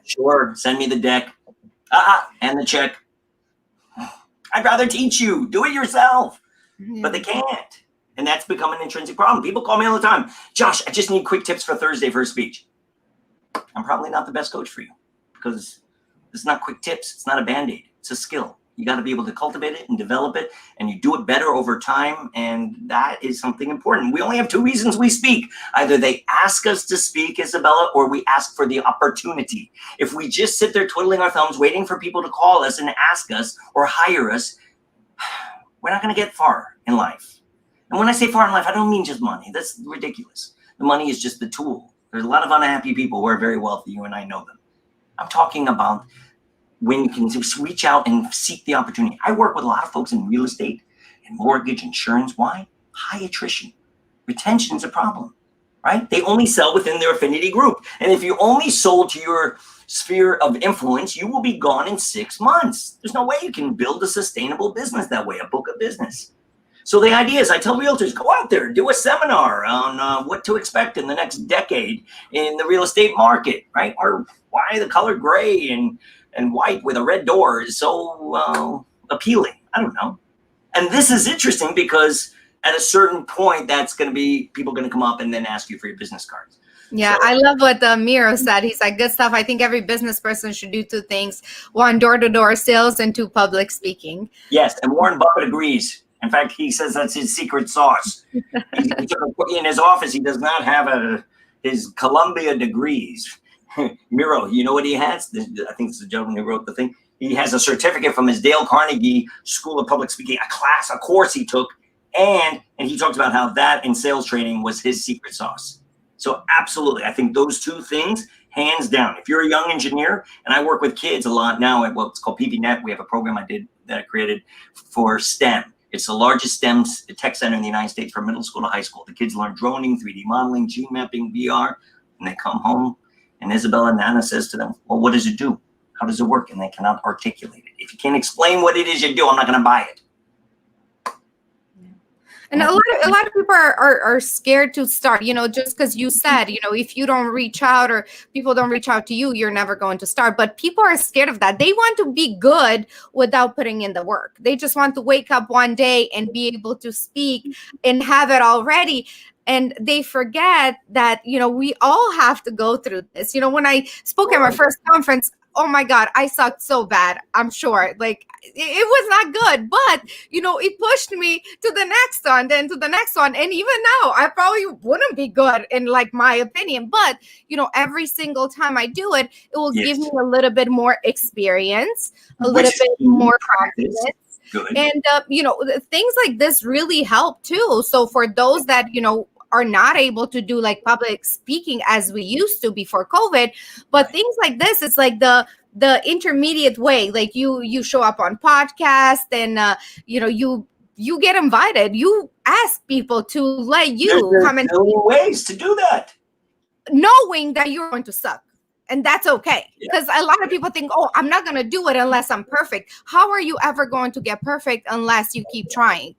Sure. Send me the deck and the check. I'd rather teach you. Do it yourself. But they can't. And that's become an intrinsic problem. People call me all the time. Josh, I just need quick tips for Thursday for a speech. I'm probably not the best coach for you because it's not quick tips. It's not a Band-Aid. It's a skill. You got to be able to cultivate it and develop it, and you do it better over time, and that is something important. We only have 2 reasons we speak. Either they ask us to speak, Isabella, or we ask for the opportunity. If we just sit there twiddling our thumbs, waiting for people to call us and ask us or hire us, we're not going to get far in life. And when I say far in life, I don't mean just money. That's ridiculous. The money is just the tool. There's a lot of unhappy people who are very wealthy. You and I know them. I'm talking about when you can just reach out and seek the opportunity. I work with a lot of folks in real estate and mortgage, insurance. Why? High attrition. Retention is a problem, right? They only sell within their affinity group. And if you only sold to your sphere of influence, you will be gone in 6 months. There's no way you can build a sustainable business that way, a book of business. So the idea is I tell realtors, go out there, do a seminar on what to expect in the next decade in the real estate market, right? Or why the color gray and white with a red door is so appealing. I don't know. And this is interesting because at a certain point, that's going to be people going to come up and then ask you for your business cards. Yeah, so I love what Miro said. He's like, good stuff. I think every business person should do 2 things. 1, door-to-door sales, and 2, public speaking. Yes, and Warren Buffett agrees. In fact, he says that's his secret sauce. In his office, he does not have his Columbia degrees. Miro, you know what he has? I think it's the gentleman who wrote the thing. He has a certificate from his Dale Carnegie School of Public Speaking, a course he took, and he talks about how that in sales training was his secret sauce. So absolutely, I think those 2 things, hands down. If you're a young engineer, and I work with kids a lot now at what's called PVNet, we have a program that I created for STEM. It's the largest STEM tech center in the United States from middle school to high school. The kids learn droning, 3D modeling, gene mapping, VR, and they come home. And Isabella Nana says to them, well, what does it do? How does it work? And they cannot articulate it. If you can't explain what it is you do, I'm not going to buy it. And a lot of people are scared to start, just because you said, if you don't reach out or people don't reach out to you, you're never going to start. But people are scared of that. They want to be good without putting in the work. They just want to wake up one day and be able to speak and have it already. And they forget that, we all have to go through this. When I spoke at my first conference, oh my God, I sucked so bad. I'm sure it was not good, but it pushed me to the next one, then to the next one. And even now I probably wouldn't be good in my opinion, but every single time I do it, it will give me a little bit more experience, a little bit more confidence. Good. And, things like this really help too. So for those that, are not able to do public speaking as we used to before COVID, but things like this, it's like the intermediate way. You show up on podcasts and, you get invited. You ask people to let you come and ways to do that, knowing that you're going to suck. And that's okay. Because a lot of people think, oh, I'm not going to do it unless I'm perfect. How are you ever going to get perfect unless you keep trying?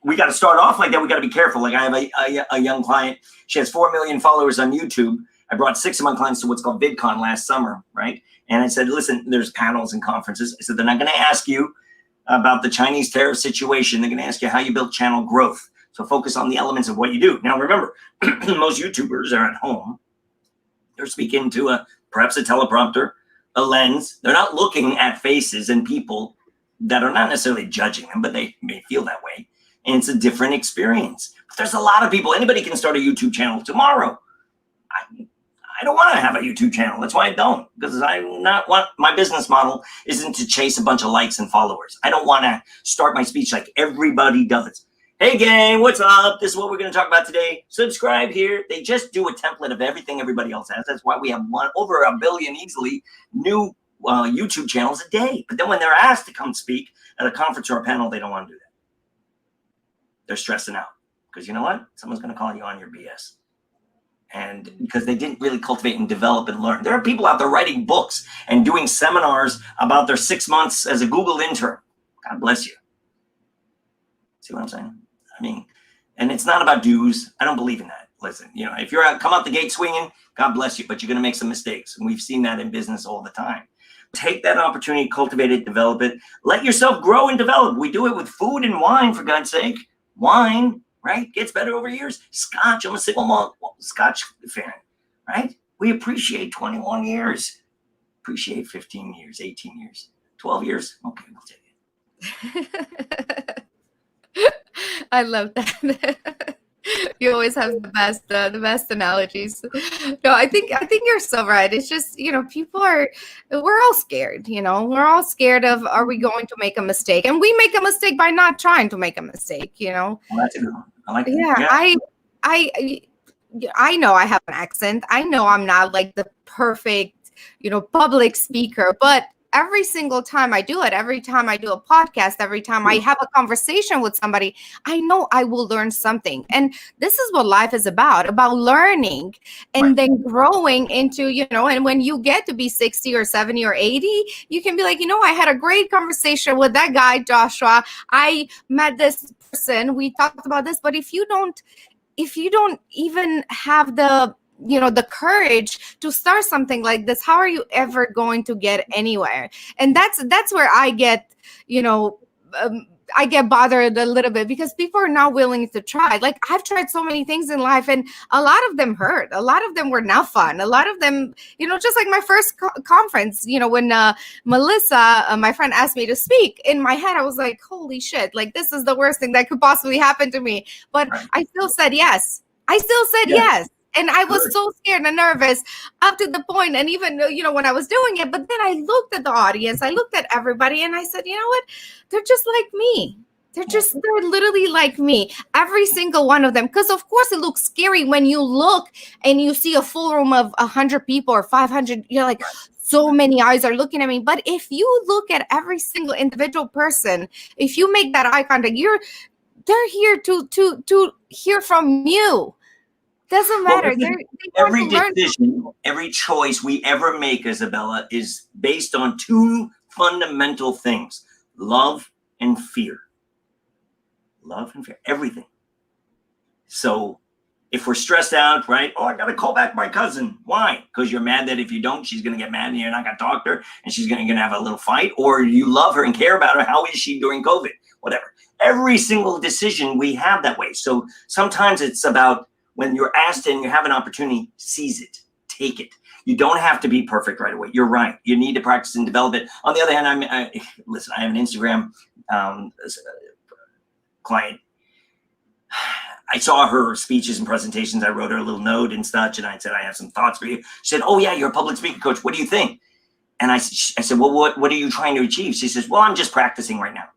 We got to start off like that. We got to be careful. I have a young client. She has 4 million followers on YouTube. I brought 6 of my clients to what's called VidCon last summer, right? And I said, listen, there's panels and conferences. I said, they're not going to ask you about the Chinese tariff situation. They're going to ask you how you build channel growth. So focus on the elements of what you do. Now, remember, most YouTubers are at home. They're speaking to perhaps a teleprompter, a lens. They're not looking at faces and people that are not necessarily judging them, but they may feel that way. And it's a different experience. But there's a lot of people. Anybody can start a YouTube channel tomorrow. I don't want to have a YouTube channel. That's why I don't, because my business model isn't to chase a bunch of likes and followers. I don't want to start my speech like everybody does. Hey gang, what's up? This is what we're going to talk about today. Subscribe here. They just do a template of everything everybody else has. That's why we have over 1 billion easily new YouTube channels a day. But then when they're asked to come speak at a conference or a panel, they don't want to do that. They're stressing out because you know what? Someone's going to call you on your BS. And because they didn't really cultivate and develop and learn. There are people out there writing books and doing seminars about their 6 months as a Google intern. God bless you. See what I'm saying? I mean, and it's not about dues. I don't believe in that. Listen, you know, if you're come out the gate swinging, God bless you, but you're going to make some mistakes. And we've seen that in business all the time. Take that opportunity, cultivate it, develop it. Let yourself grow and develop. We do it with food and wine, for God's sake. Wine, right? Gets better over years. Scotch, I'm a single malt Scotch fan, right? We appreciate 21 years. Appreciate 15 years, 18 years, 12 years. Okay, we'll take it. I love that. You always have the best analogies. No, I think you're so right. It's just, you know, we're all scared, you know, we're all scared of, are we going to make a mistake? And we make a mistake by not trying to make a mistake, you know? Well, that's good. I like that. Yeah, I know I have an accent. I know I'm not like the perfect, you know, public speaker, but every single time I do it, every time I do a podcast, every time I have a conversation with somebody, I know I will learn something. And this is what life is about learning and then growing into, you know, and when you get to be 60 or 70 or 80, you can be like, you know, I had a great conversation with that guy, Joshua. I met this person. We talked about this. But if you don't even have the courage to start something like this, how are you ever going to get anywhere? And that's where I get, I get bothered a little bit because people are not willing to try. Like, I've tried so many things in life and a lot of them hurt. A lot of them were not fun. A lot of them, just like my first conference, when Melissa, my friend, asked me to speak, in my head, I was like, holy shit, like, this is the worst thing that could possibly happen to me. But I still said yes. Yes. And I was so scared and nervous up to the point, and even, when I was doing it, but then I looked at the audience, I looked at everybody, and I said, you know what? They're just like me. They're literally like me. Every single one of them. Because of course it looks scary when you look and you see a full room of 100 people or 500, you're like, so many eyes are looking at me. But if you look at every single individual person, if you make that eye contact, they're here to hear from you. Doesn't matter. Every decision, every choice we ever make, Isabella, is based on two fundamental things: love and fear. Love and fear, everything. So if we're stressed out, right? Oh, I got to call back my cousin. Why? Because you're mad that if you don't, she's going to get mad and you're not going to talk to her and she's going to have a little fight, or you love her and care about her. How is she during COVID? Whatever. Every single decision we have that way. So sometimes it's about, when you're asked and you have an opportunity, seize it, take it. You don't have to be perfect right away. You're right. You need to practice and develop it. On the other hand, I have an Instagram client. I saw her speeches and presentations. I wrote her a little note and such, and I said, I have some thoughts for you. She said, oh yeah, you're a public speaking coach. What do you think? And I said, well, what are you trying to achieve? She says, well, I'm just practicing right now.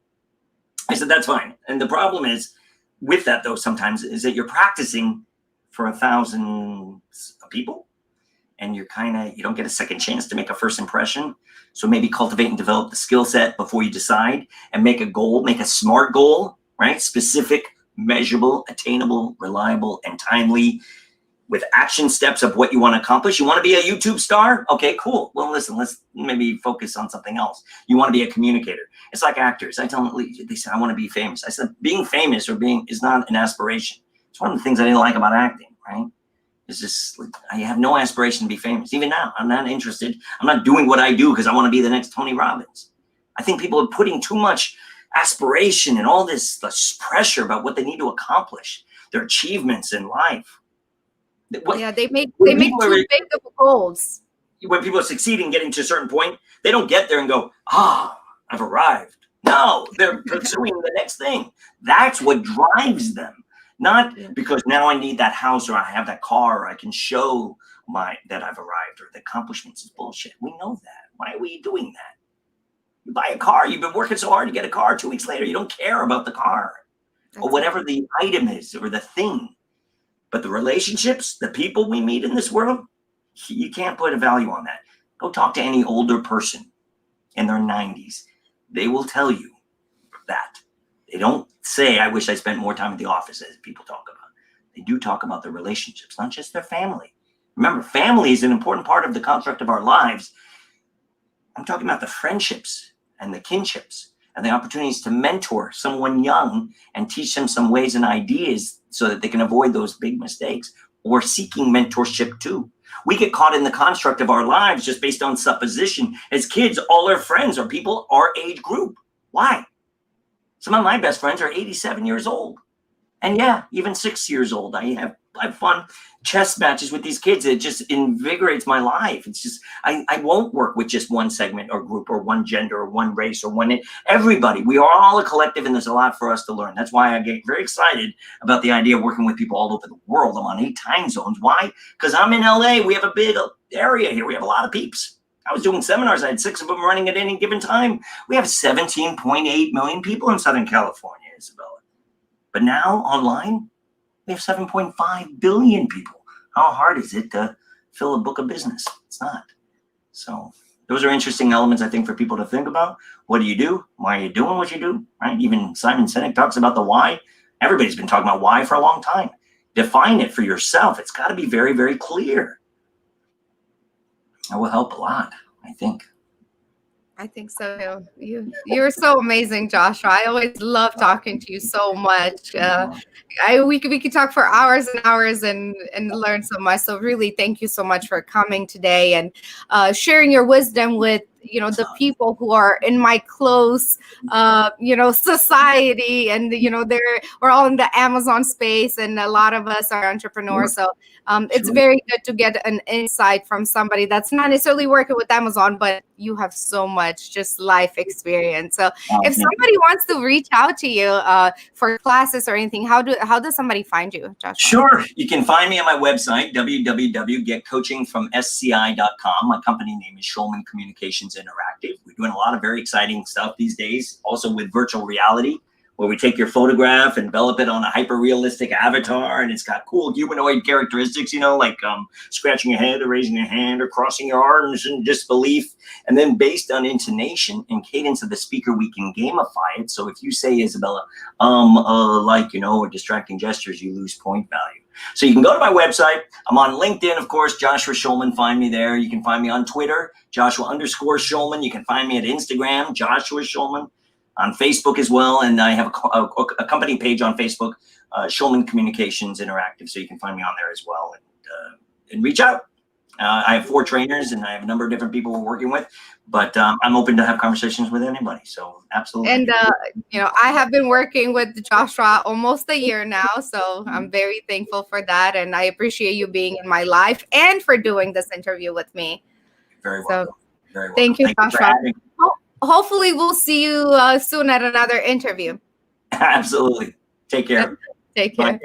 I said, that's fine. And the problem is with that, though, sometimes is that you're practicing for 1,000 people, and you don't get a second chance to make a first impression. So maybe cultivate and develop the skill set before you decide, and make a goal, make a SMART goal, right? Specific, measurable, attainable, reliable, and timely, with action steps of what you want to accomplish. You want to be a YouTube star? Okay, cool. Well, listen, let's maybe focus on something else. You want to be a communicator. It's like actors. I tell them, they say, I want to be famous. I said, being famous is not an aspiration. It's one of the things I didn't like about acting, right? It's just, I have no aspiration to be famous. Even now, I'm not interested. I'm not doing what I do because I want to be the next Tony Robbins. I think people are putting too much aspiration and all this pressure about what they need to accomplish, their achievements in life. They make too big of goals. When people are succeeding, getting to a certain point, they don't get there and go, I've arrived. No, they're pursuing the next thing. That's what drives them. Not because now I need that house or I have that car or I can show that I've arrived or the accomplishments is bullshit. We know that. Why are we doing that? You buy a car, you've been working so hard to get a car. 2 weeks later, you don't care about the car or whatever the item is or the thing. But the relationships, the people we meet in this world, you can't put a value on that. Go talk to any older person in their 90s. They will tell you that. They don't say, I wish I spent more time at the office, as people talk about. They do talk about their relationships, not just their family. Remember, family is an important part of the construct of our lives. I'm talking about the friendships and the kinships and the opportunities to mentor someone young and teach them some ways and ideas so that they can avoid those big mistakes, or seeking mentorship too. We get caught in the construct of our lives just based on supposition. As kids, all our friends are people our age group. Why? Some of my best friends are 87 years old. And yeah, even 6 years old. I have fun chess matches with these kids. It just invigorates my life. It's just, I won't work with just one segment or group or one gender or one race or everybody. We are all a collective and there's a lot for us to learn. That's why I get very excited about the idea of working with people all over the world. I'm on 8 time zones. Why? Because I'm in LA. We have a big area here. We have a lot of peeps. I was doing seminars. I had 6 of them running at any given time. We have 17.8 million people in Southern California, Isabella. But now online, we have 7.5 billion people. How hard is it to fill a book of business? It's not. So those are interesting elements, I think, for people to think about. What do you do? Why are you doing what you do? Right? Even Simon Sinek talks about the why. Everybody's been talking about why for a long time. Define it for yourself. It's got to be very, very clear. That will help a lot, I think. I think so. You're so amazing, Joshua. I always love talking to you so much. We could talk for hours and hours and learn so much. So really, thank you so much for coming today and sharing your wisdom with the people who are in my close society, and we're all in the Amazon space, and a lot of us are entrepreneurs. So it's very good to get an insight from somebody that's not necessarily working with Amazon, but you have so much just life experience. So if somebody wants to reach out to you for classes or anything, how does somebody find you, Joshua? Sure. You can find me on my website, www.getcoachingfromsci.com. My company name is Schulman Communications Interactive. We're doing a lot of very exciting stuff these days, also with virtual reality, where we take your photograph and envelop it on a hyper-realistic avatar, and it's got cool humanoid characteristics, like scratching your head or raising your hand or crossing your arms in disbelief. And then based on intonation and cadence of the speaker, we can gamify it. So if you say, Isabella, or distracting gestures, you lose point value. So you can go to my website. I'm on LinkedIn, of course, Joshua Schulman. Find me there. You can find me on Twitter, Joshua_Schulman. You can find me at Instagram, Joshua Schulman. On Facebook as well, and I have a company page on Facebook, Schulman Communications Interactive, so you can find me on there as well, and reach out. I have 4 trainers, and I have a number of different people we're working with, but I'm open to have conversations with anybody, so absolutely. And I have been working with Joshua almost a year now, so I'm very thankful for that, and I appreciate you being in my life and for doing this interview with me. Very welcome. Very welcome. Thank you, Joshua. Hopefully we'll see you soon at another interview. Absolutely. Take care. Take care. Bye.